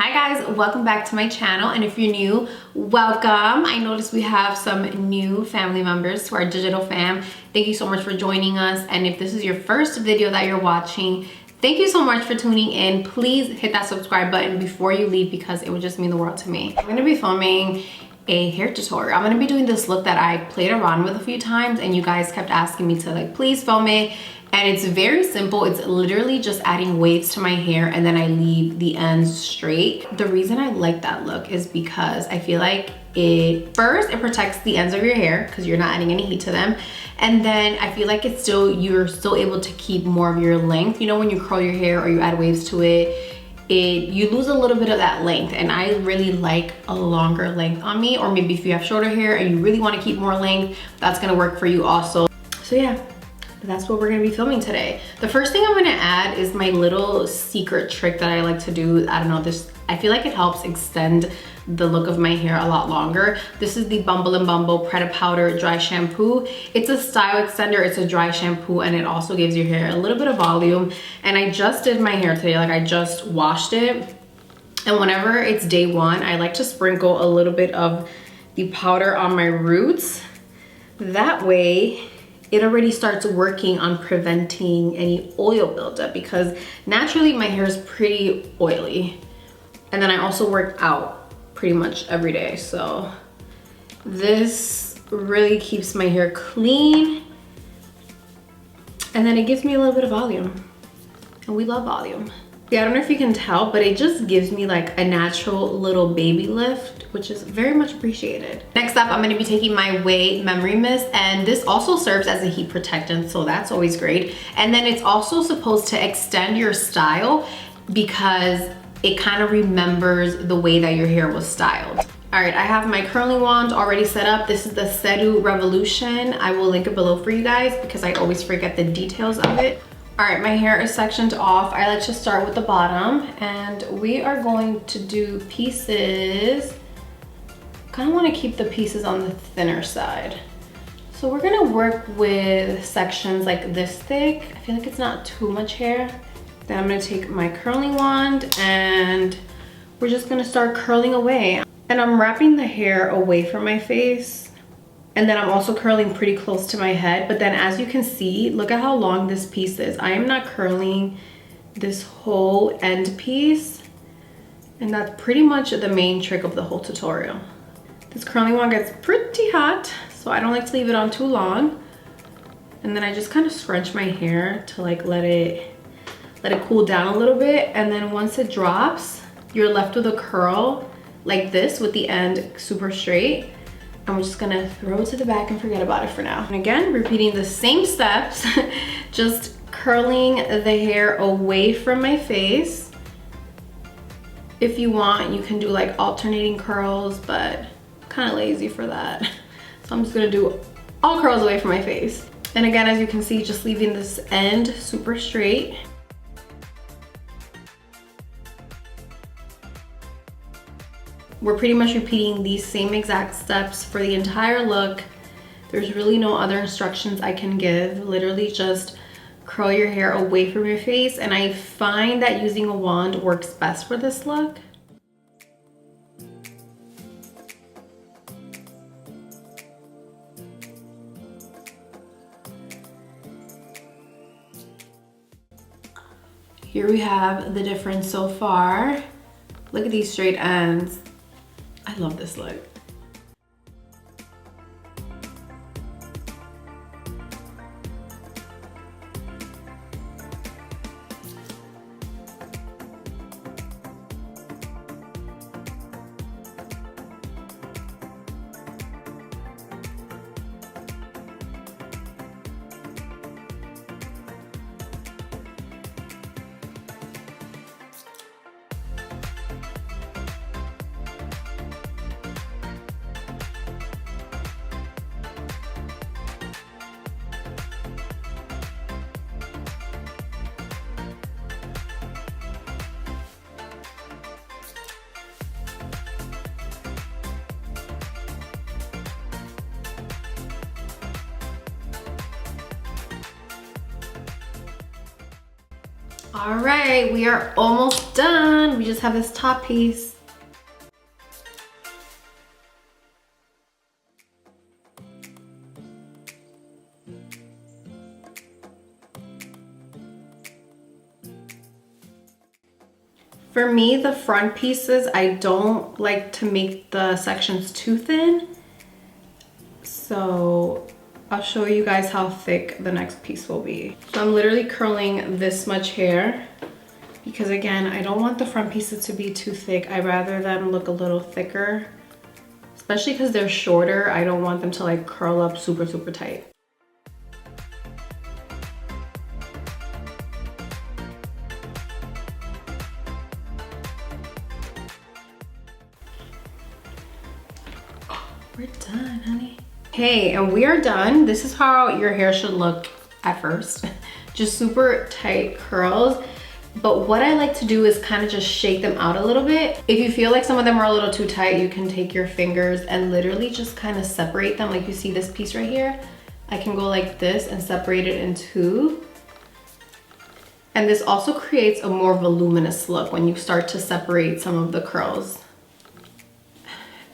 Hi guys, welcome back to my channel, and if you're new, welcome. I noticed we have some new family members to our digital fam. Thank you so much for joining us, and if this is your first video that you're watching, thank you so much for tuning in. Please hit that subscribe button before you leave because it would just mean the world to me. I'm gonna be filming a hair tutorial. I'm gonna be doing this look that I played around with a few times and you guys kept asking me to like please film it. And it's very simple. It's literally just adding waves to my hair and then I leave the ends straight. The reason I like that look is because I feel like it protects the ends of your hair because you're not adding any heat to them. And then I feel like you're still able to keep more of your length. You know, when you curl your hair or you add waves to it, you lose a little bit of that length, and I really like a longer length on me. Or maybe if you have shorter hair and you really want to keep more length, that's gonna work for you also. So yeah, that's what we're gonna be filming today. The first thing I'm gonna add is my little secret trick that I like to do. I don't know, I feel like it helps extend the look of my hair a lot longer. This is the Bumble & Bumble Preta Powder Dry Shampoo. It's a style extender, it's a dry shampoo, and it also gives your hair a little bit of volume. And I just did my hair today, like I just washed it. And whenever it's day one, I like to sprinkle a little bit of the powder on my roots. That way, it already starts working on preventing any oil buildup because naturally my hair is pretty oily. And then I also work out pretty much every day. So this really keeps my hair clean. And then it gives me a little bit of volume. And we love volume. Yeah, I don't know if you can tell, but it just gives me like a natural little baby lift, which is very much appreciated. Next up, I'm gonna be taking my Wavy Memory Mist, and this also serves as a heat protectant, so that's always great. And then it's also supposed to extend your style because it kind of remembers the way that your hair was styled. All right, I have my curling wand already set up. This is the Sedu Revolution. I will link it below for you guys because I always forget the details of it. All right, my hair is sectioned off. I like to start with the bottom, and we are going to do pieces. Kind of want to keep the pieces on the thinner side. So we're gonna work with sections like this thick. I feel like it's not too much hair. Then I'm gonna take my curling wand and we're just gonna start curling away. And I'm wrapping the hair away from my face. And then I'm also curling pretty close to my head. But then as you can see, look at how long this piece is. I am not curling this whole end piece. And that's pretty much the main trick of the whole tutorial. This curling wand gets pretty hot, so I don't like to leave it on too long. And then I just kind of scrunch my hair to like let it cool down a little bit. And then once it drops, you're left with a curl like this with the end super straight. And we're just gonna throw it to the back and forget about it for now. And again, repeating the same steps, just curling the hair away from my face. If you want, you can do like alternating curls, but I'm kind of lazy for that. So I'm just gonna do all curls away from my face. And again, as you can see, just leaving this end super straight. We're pretty much repeating these same exact steps for the entire look. There's really no other instructions I can give. Literally just curl your hair away from your face. And I find that using a wand works best for this look. Here we have the difference so far. Look at these straight ends. I love this look. All right, we are almost done. We just have this top piece. For me, the front pieces, I don't like to make the sections too thin. So I'll show you guys how thick the next piece will be. So I'm literally curling this much hair because again, I don't want the front pieces to be too thick. I'd rather them look a little thicker, especially because they're shorter. I don't want them to like curl up super, super tight. We're done, honey. Okay, and we are done. This is how your hair should look at first. Just super tight curls. But what I like to do is kind of just shake them out a little bit. If you feel like some of them are a little too tight, you can take your fingers and literally just kind of separate them. Like you see this piece right here. I can go like this and separate it in two. And this also creates a more voluminous look when you start to separate some of the curls.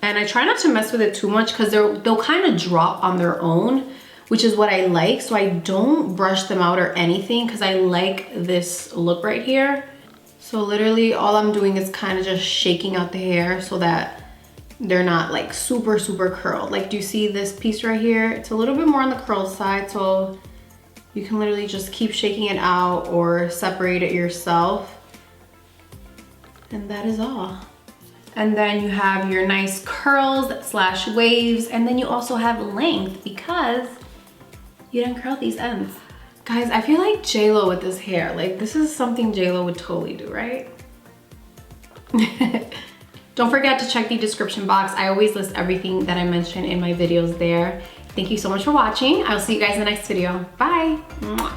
And I try not to mess with it too much because they'll kind of drop on their own, which is what I like. So I don't brush them out or anything because I like this look right here. So literally all I'm doing is kind of just shaking out the hair so that they're not like super, super curled. Like, do you see this piece right here? It's a little bit more on the curled side. So you can literally just keep shaking it out or separate it yourself. And that is all. And then you have your nice curls slash waves, and then you also have length because you didn't curl these ends. Guys, I feel like J-Lo with this hair. Like, this is something J-Lo would totally do, right? Don't forget to check the description box. I always list everything that I mention in my videos there. Thank you so much for watching. I'll see you guys in the next video. Bye. Mwah.